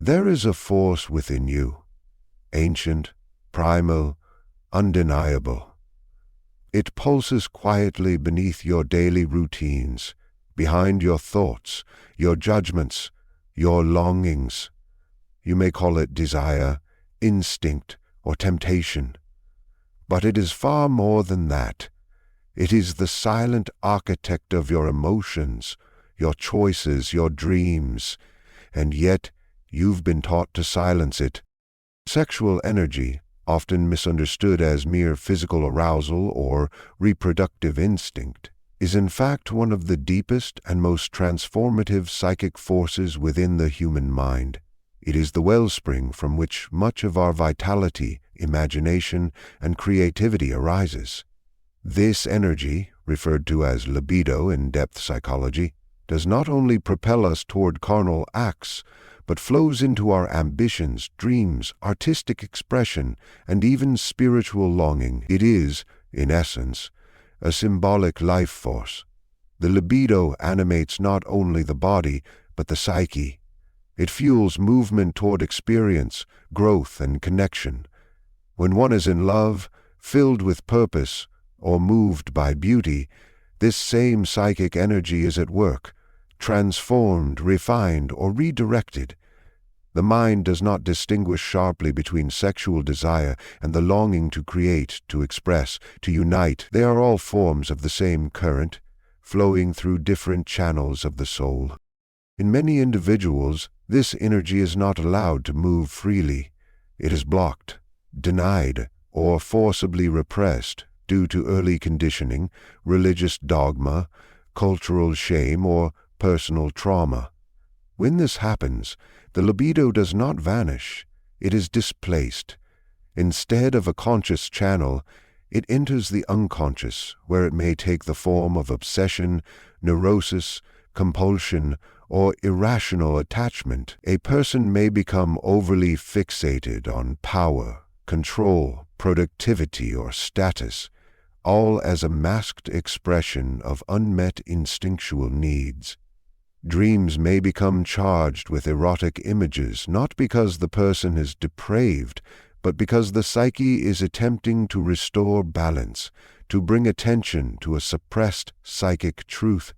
There is a force within you, ancient, primal, undeniable. It pulses quietly beneath your daily routines, behind your thoughts, your judgments, your longings. You may call it desire, instinct, or temptation. But it is far more than that. It is the silent architect of your emotions, your choices, your dreams, and yet you've been taught to silence it. Sexual energy, often misunderstood as mere physical arousal or reproductive instinct, is in fact one of the deepest and most transformative psychic forces within the human mind. It is the wellspring from which much of our vitality, imagination, and creativity arises. This energy, referred to as libido in depth psychology, does not only propel us toward carnal acts, but flows into our ambitions, dreams, artistic expression, and even spiritual longing. It is, in essence, a symbolic life force. The libido animates not only the body, but the psyche. It fuels movement toward experience, growth, and connection. When one is in love, filled with purpose, or moved by beauty, this same psychic energy is at work, transformed, refined, or redirected. The mind does not distinguish sharply between sexual desire and the longing to create, to express, to unite. They are all forms of the same current, flowing through different channels of the soul. In many individuals, this energy is not allowed to move freely. It is blocked, denied, or forcibly repressed due to early conditioning, religious dogma, cultural shame, or personal trauma. When this happens, the libido does not vanish, it is displaced. Instead of a conscious channel, it enters the unconscious, where it may take the form of obsession, neurosis, compulsion, or irrational attachment. A person may become overly fixated on power, control, productivity, or status, all as a masked expression of unmet instinctual needs. Dreams may become charged with erotic images, not because the person is depraved, but because the psyche is attempting to restore balance, to bring attention to a suppressed psychic truth.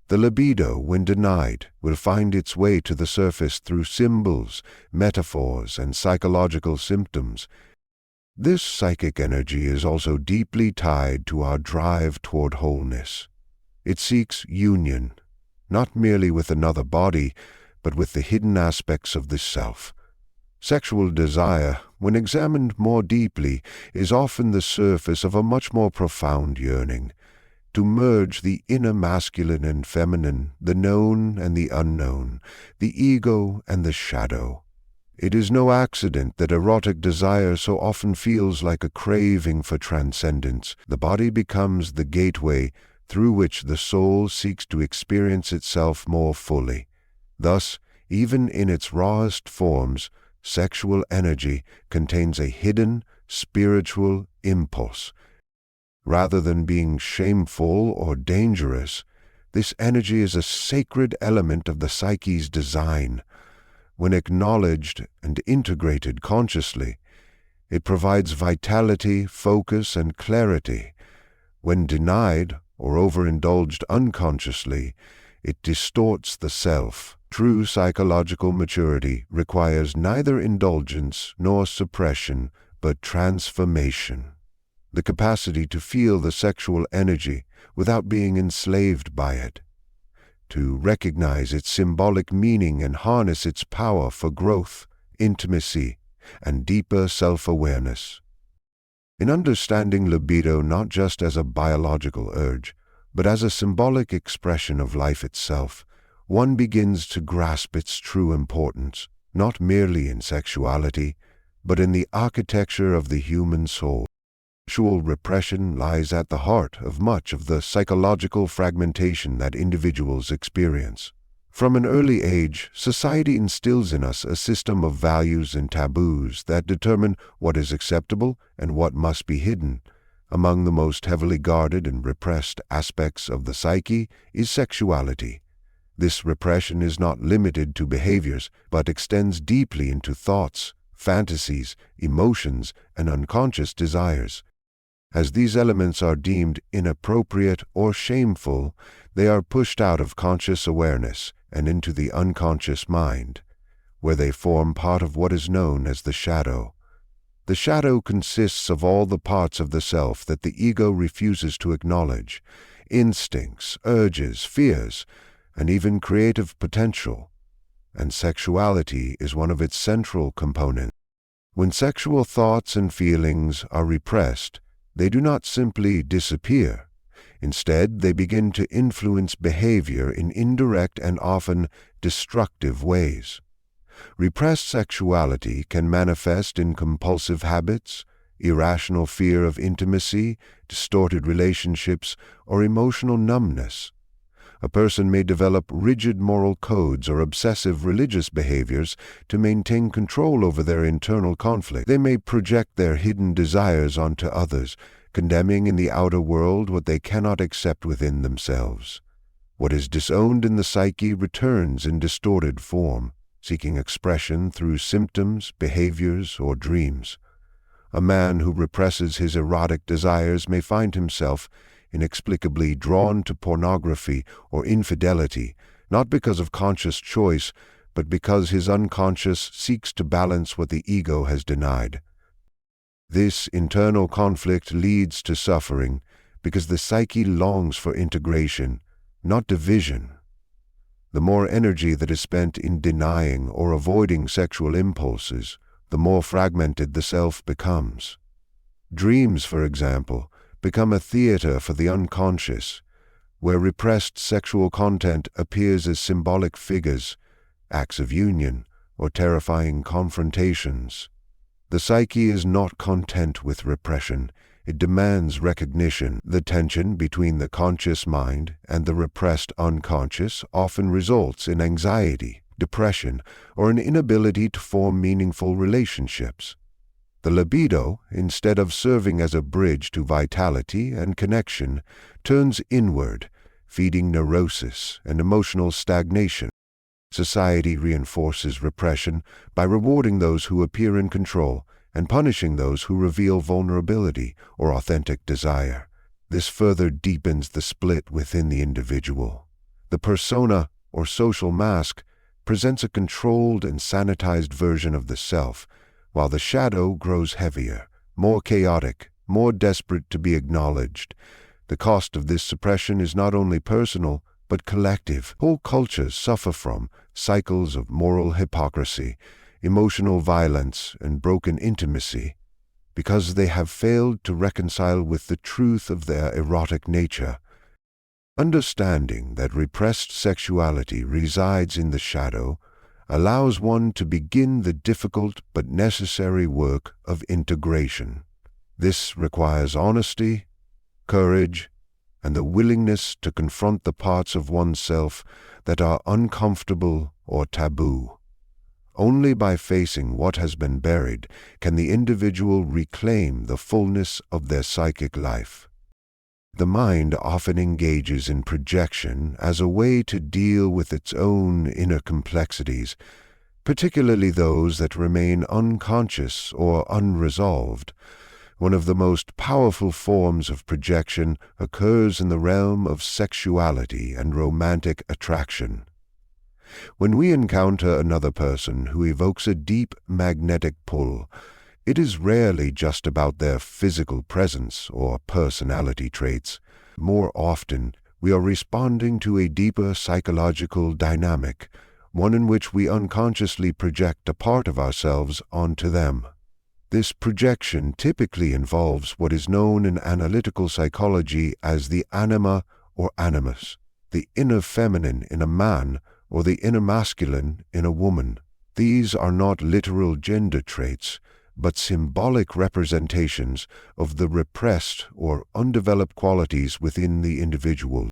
The libido, when denied, will find its way to the surface through symbols, metaphors, and psychological symptoms. This psychic energy is also deeply tied to our drive toward wholeness. It seeks union, not merely with another body, but with the hidden aspects of the self. Sexual desire, when examined more deeply, is often the surface of a much more profound yearning, to merge the inner masculine and feminine, the known and the unknown, the ego and the shadow. It is no accident that erotic desire so often feels like a craving for transcendence. The body becomes the gateway through which the soul seeks to experience itself more fully. Thus, even in its rawest forms, sexual energy contains a hidden, spiritual impulse. Rather than being shameful or dangerous, this energy is a sacred element of the psyche's design. When acknowledged and integrated consciously, it provides vitality, focus, and clarity. When denied or overindulged unconsciously, it distorts the self. True psychological maturity requires neither indulgence nor suppression, but transformation. The capacity to feel the sexual energy without being enslaved by it, to recognize its symbolic meaning and harness its power for growth, intimacy, and deeper self-awareness. In understanding libido not just as a biological urge, but as a symbolic expression of life itself, one begins to grasp its true importance, not merely in sexuality, but in the architecture of the human soul. Sexual repression lies at the heart of much of the psychological fragmentation that individuals experience. From an early age, society instills in us a system of values and taboos that determine what is acceptable and what must be hidden. Among the most heavily guarded and repressed aspects of the psyche is sexuality. This repression is not limited to behaviors, but extends deeply into thoughts, fantasies, emotions, and unconscious desires. As these elements are deemed inappropriate or shameful, they are pushed out of conscious awareness and into the unconscious mind, where they form part of what is known as the shadow. The shadow consists of all the parts of the self that the ego refuses to acknowledge: instincts, urges, fears, and even creative potential. And sexuality is one of its central components. When sexual thoughts and feelings are repressed, they do not simply disappear. Instead, they begin to influence behavior in indirect and often destructive ways. Repressed sexuality can manifest in compulsive habits, irrational fear of intimacy, distorted relationships, or emotional numbness. A person may develop rigid moral codes or obsessive religious behaviors to maintain control over their internal conflict. They may project their hidden desires onto others, condemning in the outer world what they cannot accept within themselves. What is disowned in the psyche returns in distorted form, seeking expression through symptoms, behaviors, or dreams. A man who represses his erotic desires may find himself inexplicably drawn to pornography or infidelity, not because of conscious choice, but because his unconscious seeks to balance what the ego has denied. This internal conflict leads to suffering because the psyche longs for integration, not division. The more energy that is spent in denying or avoiding sexual impulses, the more fragmented the self becomes. Dreams, for example, become a theater for the unconscious, where repressed sexual content appears as symbolic figures, acts of union, or terrifying confrontations. The psyche is not content with repression. It demands recognition. The tension between the conscious mind and the repressed unconscious often results in anxiety, depression, or an inability to form meaningful relationships. The libido, instead of serving as a bridge to vitality and connection, turns inward, feeding neurosis and emotional stagnation. Society reinforces repression by rewarding those who appear in control and punishing those who reveal vulnerability or authentic desire. This further deepens the split within the individual. The persona, or social mask, presents a controlled and sanitized version of the self, while the shadow grows heavier, more chaotic, more desperate to be acknowledged. The cost of this suppression is not only personal, but collective. Whole cultures suffer from cycles of moral hypocrisy, emotional violence, and broken intimacy, because they have failed to reconcile with the truth of their erotic nature. Understanding that repressed sexuality resides in the shadow allows one to begin the difficult but necessary work of integration. This requires honesty, courage, and the willingness to confront the parts of oneself that are uncomfortable or taboo. Only by facing what has been buried can the individual reclaim the fullness of their psychic life. The mind often engages in projection as a way to deal with its own inner complexities, particularly those that remain unconscious or unresolved. One of the most powerful forms of projection occurs in the realm of sexuality and romantic attraction. When we encounter another person who evokes a deep magnetic pull, it is rarely just about their physical presence or personality traits. More often, we are responding to a deeper psychological dynamic, one in which we unconsciously project a part of ourselves onto them. This projection typically involves what is known in analytical psychology as the anima or animus, the inner feminine in a man or the inner masculine in a woman. These are not literal gender traits, but symbolic representations of the repressed or undeveloped qualities within the individual.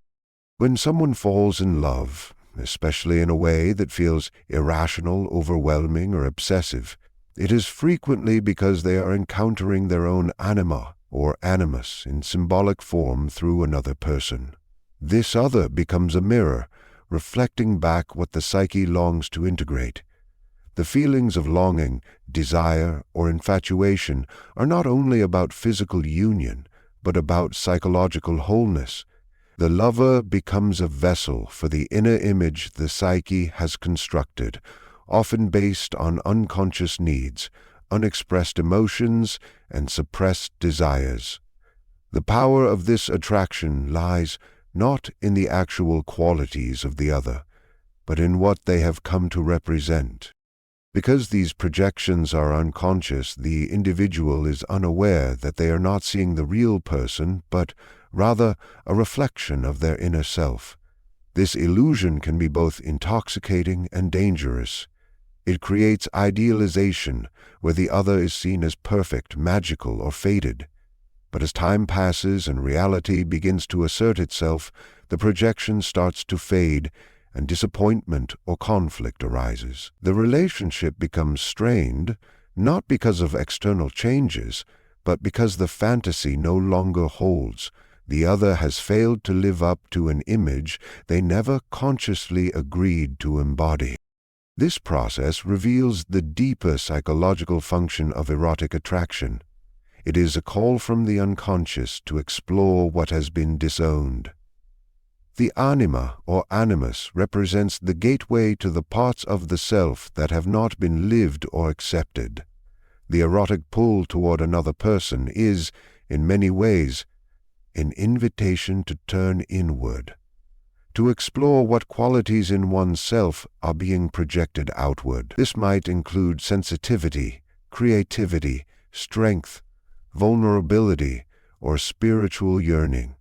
When someone falls in love, especially in a way that feels irrational, overwhelming, or obsessive, it is frequently because they are encountering their own anima or animus in symbolic form through another person. This other becomes a mirror, reflecting back what the psyche longs to integrate. The feelings of longing, desire, or infatuation are not only about physical union, but about psychological wholeness. The lover becomes a vessel for the inner image the psyche has constructed, often based on unconscious needs, unexpressed emotions, and suppressed desires. The power of this attraction lies not in the actual qualities of the other, but in what they have come to represent. Because these projections are unconscious, the individual is unaware that they are not seeing the real person, but rather a reflection of their inner self. This illusion can be both intoxicating and dangerous. It creates idealization, where the other is seen as perfect, magical, or faded. But as time passes and reality begins to assert itself, the projection starts to fade, and disappointment or conflict arises. The relationship becomes strained, not because of external changes, but because the fantasy no longer holds. The other has failed to live up to an image they never consciously agreed to embody. This process reveals the deeper psychological function of erotic attraction. It is a call from the unconscious to explore what has been disowned. The anima or animus represents the gateway to the parts of the self that have not been lived or accepted. The erotic pull toward another person is, in many ways, an invitation to turn inward, to explore what qualities in oneself are being projected outward. This might include sensitivity, creativity, strength, vulnerability, or spiritual yearning.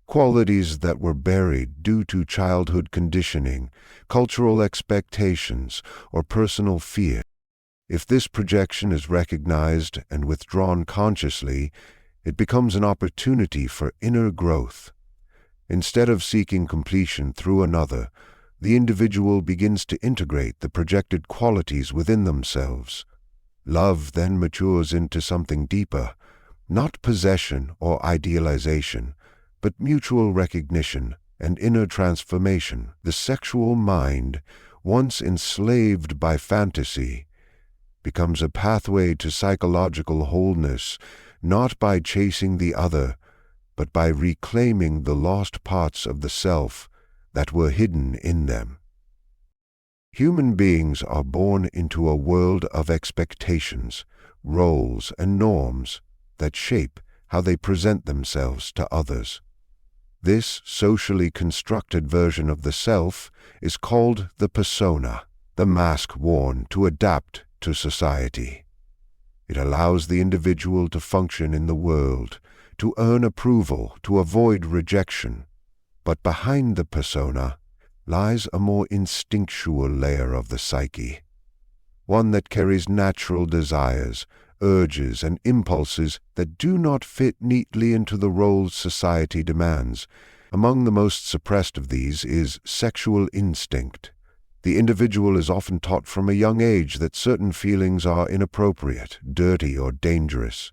Qualities that were buried due to childhood conditioning, cultural expectations, or personal fear. If this projection is recognized and withdrawn consciously, it becomes an opportunity for inner growth. Instead of seeking completion through another, the individual begins to integrate the projected qualities within themselves. Love then matures into something deeper, not possession or idealization, but mutual recognition and inner transformation. The sexual mind, once enslaved by fantasy, becomes a pathway to psychological wholeness, not by chasing the other, but by reclaiming the lost parts of the self that were hidden in them. Human beings are born into a world of expectations, roles, and norms that shape how they present themselves to others. This socially constructed version of the self is called the persona, the mask worn to adapt to society. It allows the individual to function in the world, to earn approval, to avoid rejection. But behind the persona lies a more instinctual layer of the psyche, one that carries natural desires, urges, and impulses that do not fit neatly into the roles society demands. Among the most suppressed of these is sexual instinct. The individual is often taught from a young age that certain feelings are inappropriate, dirty, or dangerous.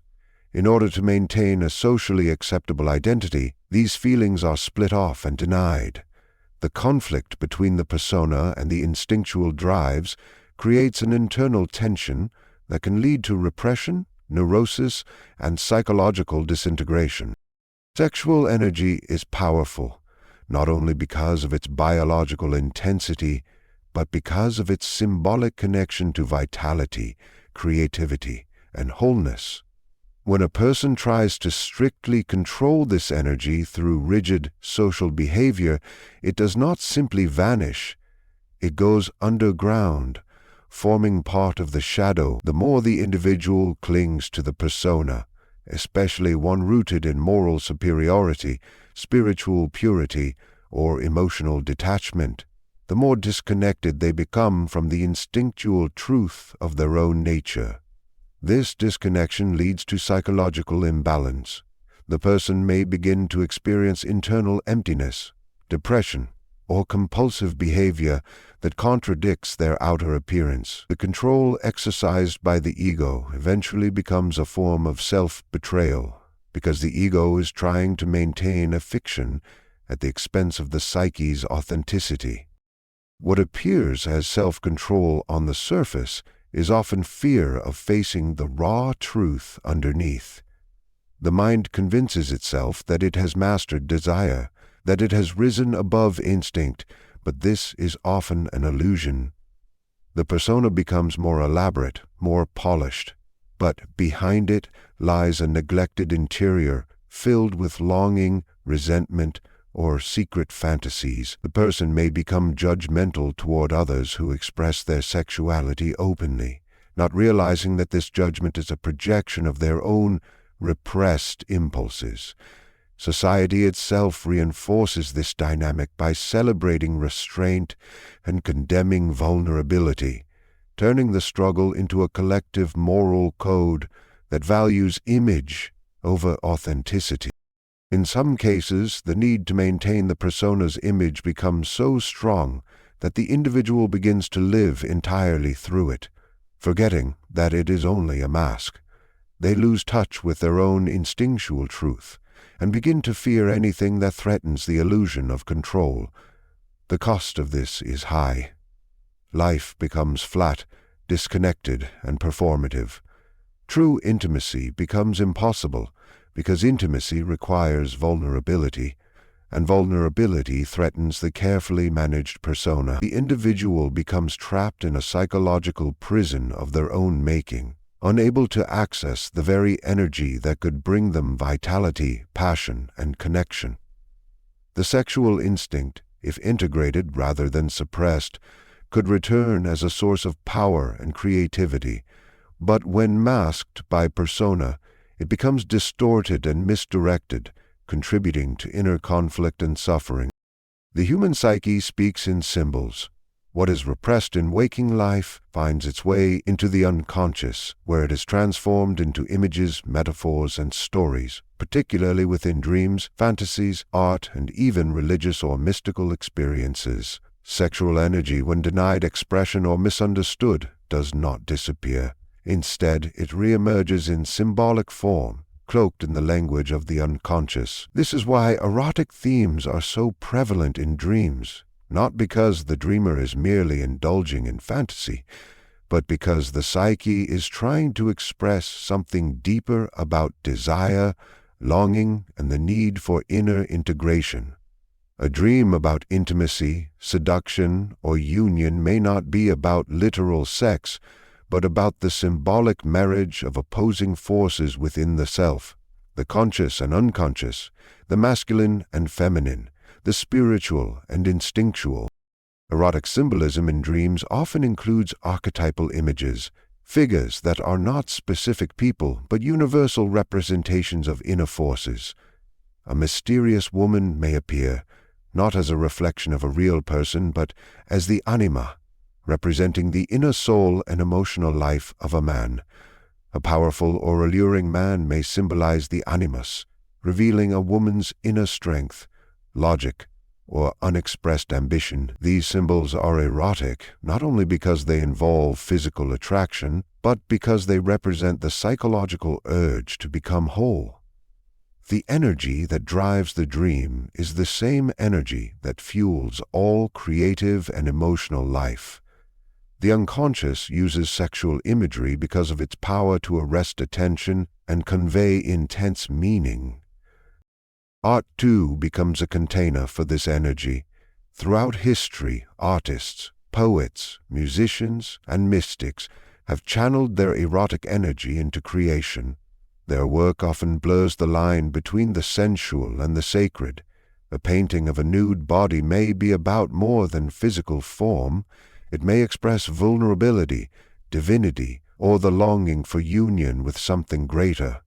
In order to maintain a socially acceptable identity, these feelings are split off and denied. The conflict between the persona and the instinctual drives creates an internal tension that can lead to repression, neurosis, and psychological disintegration. Sexual energy is powerful, not only because of its biological intensity, but because of its symbolic connection to vitality, creativity, and wholeness. When a person tries to strictly control this energy through rigid social behavior, it does not simply vanish. It goes underground, forming part of the shadow. The more the individual clings to the persona, especially one rooted in moral superiority, spiritual purity, or emotional detachment, the more disconnected they become from the instinctual truth of their own nature. This disconnection leads to psychological imbalance. The person may begin to experience internal emptiness, depression, or compulsive behavior that contradicts their outer appearance. The control exercised by the ego eventually becomes a form of self-betrayal, because the ego is trying to maintain a fiction at the expense of the psyche's authenticity. What appears as self-control on the surface is often fear of facing the raw truth underneath. The mind convinces itself that it has mastered desire, that it has risen above instinct, but this is often an illusion. The persona becomes more elaborate, more polished, but behind it lies a neglected interior filled with longing, resentment, or secret fantasies. The person may become judgmental toward others who express their sexuality openly, not realizing that this judgment is a projection of their own repressed impulses. Society itself reinforces this dynamic by celebrating restraint and condemning vulnerability, turning the struggle into a collective moral code that values image over authenticity. In some cases, the need to maintain the persona's image becomes so strong that the individual begins to live entirely through it, forgetting that it is only a mask. They lose touch with their own instinctual truth and begin to fear anything that threatens the illusion of control. The cost of this is high. Life becomes flat, disconnected, and performative. True intimacy becomes impossible because intimacy requires vulnerability, and vulnerability threatens the carefully managed persona. The individual becomes trapped in a psychological prison of their own making, unable to access the very energy that could bring them vitality, passion, and connection. The sexual instinct, if integrated rather than suppressed, could return as a source of power and creativity, but when masked by persona, it becomes distorted and misdirected, contributing to inner conflict and suffering. The human psyche speaks in symbols. What is repressed in waking life finds its way into the unconscious, where it is transformed into images, metaphors, and stories, particularly within dreams, fantasies, art, and even religious or mystical experiences. Sexual energy, when denied expression or misunderstood, does not disappear. Instead, it reemerges in symbolic form, cloaked in the language of the unconscious. This is why erotic themes are so prevalent in dreams, not because the dreamer is merely indulging in fantasy, but because the psyche is trying to express something deeper about desire, longing, and the need for inner integration. A dream about intimacy, seduction, or union may not be about literal sex, but about the symbolic marriage of opposing forces within the self, the conscious and unconscious, the masculine and feminine, the spiritual and instinctual. Erotic symbolism in dreams often includes archetypal images, figures that are not specific people but universal representations of inner forces. A mysterious woman may appear, not as a reflection of a real person, but as the anima, representing the inner soul and emotional life of a man. A powerful or alluring man may symbolize the animus, revealing a woman's inner strength, logic, or unexpressed ambition. These symbols are erotic not only because they involve physical attraction, but because they represent the psychological urge to become whole. The energy that drives the dream is the same energy that fuels all creative and emotional life. The unconscious uses sexual imagery because of its power to arrest attention and convey intense meaning. Art, too, becomes a container for this energy. Throughout history, artists, poets, musicians, and mystics have channeled their erotic energy into creation. Their work often blurs the line between the sensual and the sacred. A painting of a nude body may be about more than physical form. It may express vulnerability, divinity, or the longing for union with something greater.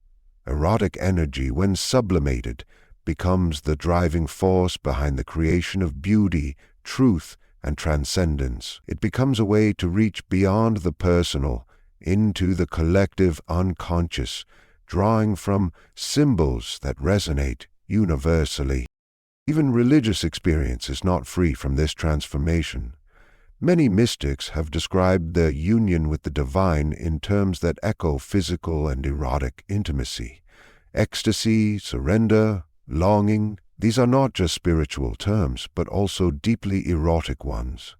Erotic energy, when sublimated, becomes the driving force behind the creation of beauty, truth, and transcendence. It becomes a way to reach beyond the personal into the collective unconscious, drawing from symbols that resonate universally. Even religious experience is not free from this transformation. Many mystics have described their union with the divine in terms that echo physical and erotic intimacy. Ecstasy, surrender, longing, these are not just spiritual terms, but also deeply erotic ones.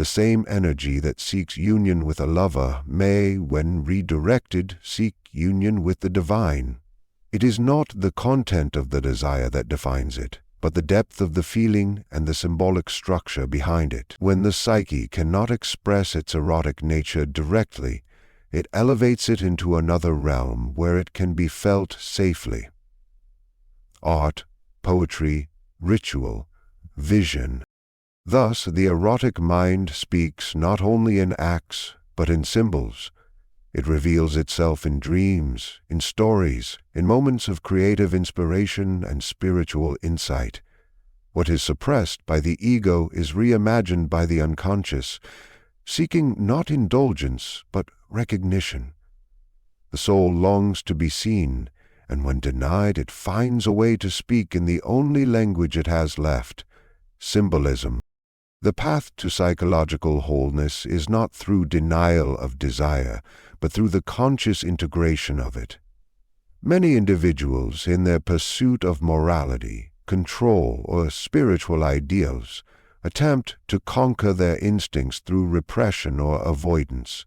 The same energy that seeks union with a lover may, when redirected, seek union with the divine. It is not the content of the desire that defines it, but the depth of the feeling and the symbolic structure behind it. When the psyche cannot express its erotic nature directly, it elevates it into another realm where it can be felt safely. Art, poetry, ritual, vision. Thus, the erotic mind speaks not only in acts, but in symbols. It reveals itself in dreams, in stories, in moments of creative inspiration and spiritual insight. What is suppressed by the ego is reimagined by the unconscious, seeking not indulgence, but recognition. The soul longs to be seen, and when denied, it finds a way to speak in the only language it has left, symbolism. The path to psychological wholeness is not through denial of desire, but through the conscious integration of it. Many individuals, in their pursuit of morality, control, or spiritual ideals, attempt to conquer their instincts through repression or avoidance.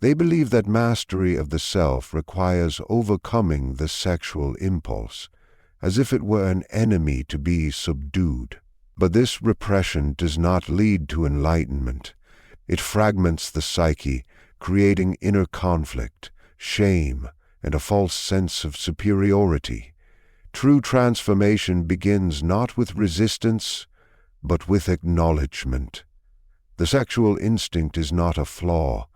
They believe that mastery of the self requires overcoming the sexual impulse, as if it were an enemy to be subdued. But this repression does not lead to enlightenment. It fragments the psyche, creating inner conflict, shame, and a false sense of superiority. True transformation begins not with resistance, but with acknowledgement. The sexual instinct is not a flaw,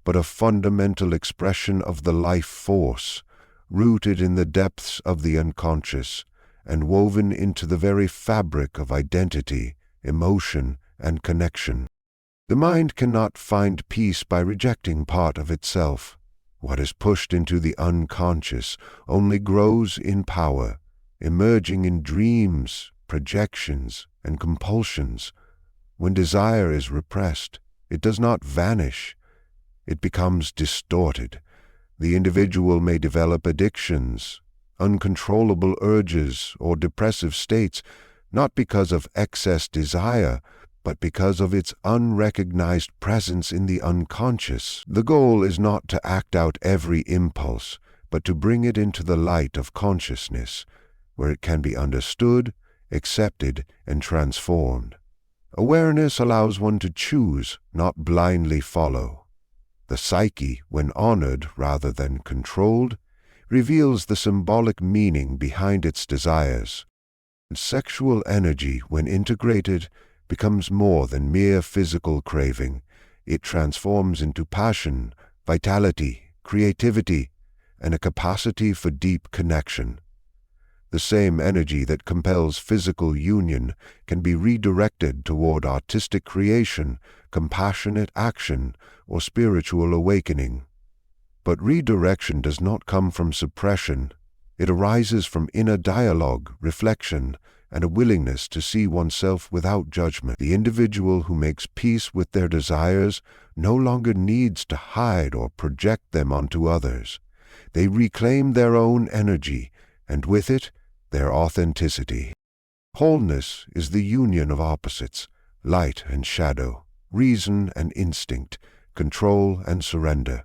but a fundamental expression of the life force, rooted in the depths of the unconscious, and woven into the very fabric of identity, emotion, and connection. The mind cannot find peace by rejecting part of itself. What is pushed into the unconscious only grows in power, emerging in dreams, projections, and compulsions. When desire is repressed, it does not vanish. It becomes distorted. The individual may develop addictions, uncontrollable urges, or depressive states, not because of excess desire, but because of its unrecognized presence in the unconscious. The goal is not to act out every impulse, but to bring it into the light of consciousness, where it can be understood, accepted, and transformed. Awareness allows one to choose, not blindly follow. The psyche, when honored rather than controlled, reveals the symbolic meaning behind its desires. Sexual energy, when integrated, becomes more than mere physical craving. It transforms into passion, vitality, creativity, and a capacity for deep connection. The same energy that compels physical union can be redirected toward artistic creation, compassionate action, or spiritual awakening. But redirection does not come from suppression. It arises from inner dialogue, reflection, and a willingness to see oneself without judgment. The individual who makes peace with their desires no longer needs to hide or project them onto others. They reclaim their own energy, and with it, their authenticity. Wholeness is the union of opposites, light and shadow, reason and instinct, control and surrender.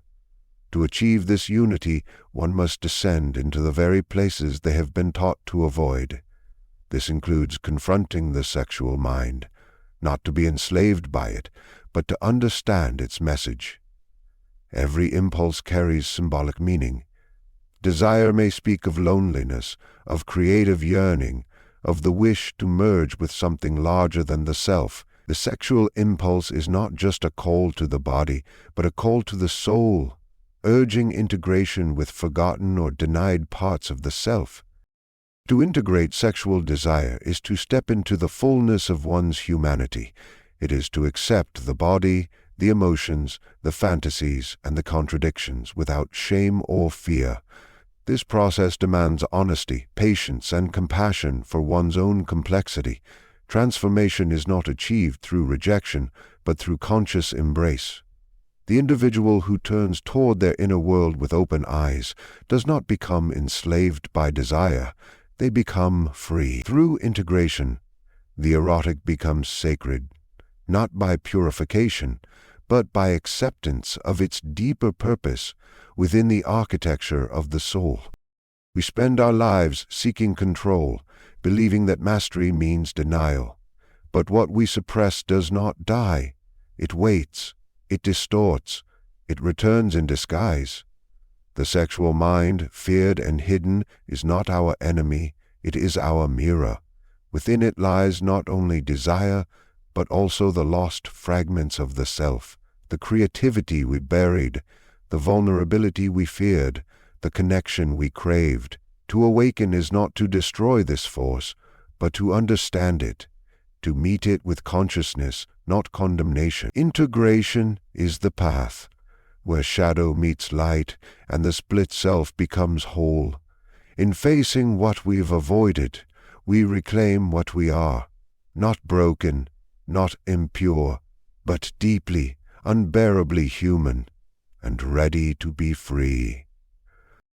To achieve this unity, one must descend into the very places they have been taught to avoid. This includes confronting the sexual mind, not to be enslaved by it, but to understand its message. Every impulse carries symbolic meaning. Desire may speak of loneliness, of creative yearning, of the wish to merge with something larger than the self. The sexual impulse is not just a call to the body, but a call to the soul, urging integration with forgotten or denied parts of the self. To integrate sexual desire is to step into the fullness of one's humanity. It is to accept the body, the emotions, the fantasies, and the contradictions without shame or fear. This process demands honesty, patience, and compassion for one's own complexity. Transformation is not achieved through rejection, but through conscious embrace. The individual who turns toward their inner world with open eyes does not become enslaved by desire. They become free. Through integration, the erotic becomes sacred, not by purification, but by acceptance of its deeper purpose within the architecture of the soul. We spend our lives seeking control, believing that mastery means denial. But what we suppress does not die. It waits, it distorts, it returns in disguise. The sexual mind, feared and hidden, is not our enemy, it is our mirror. Within it lies not only desire, but also the lost fragments of the self, the creativity we buried, the vulnerability we feared, the connection we craved. To awaken is not to destroy this force, but to understand it, to meet it with consciousness, not condemnation. Integration is the path, where shadow meets light and the split self becomes whole. In facing what we've avoided, we reclaim what we are, not broken, not impure, but deeply, unbearably human, and ready to be free.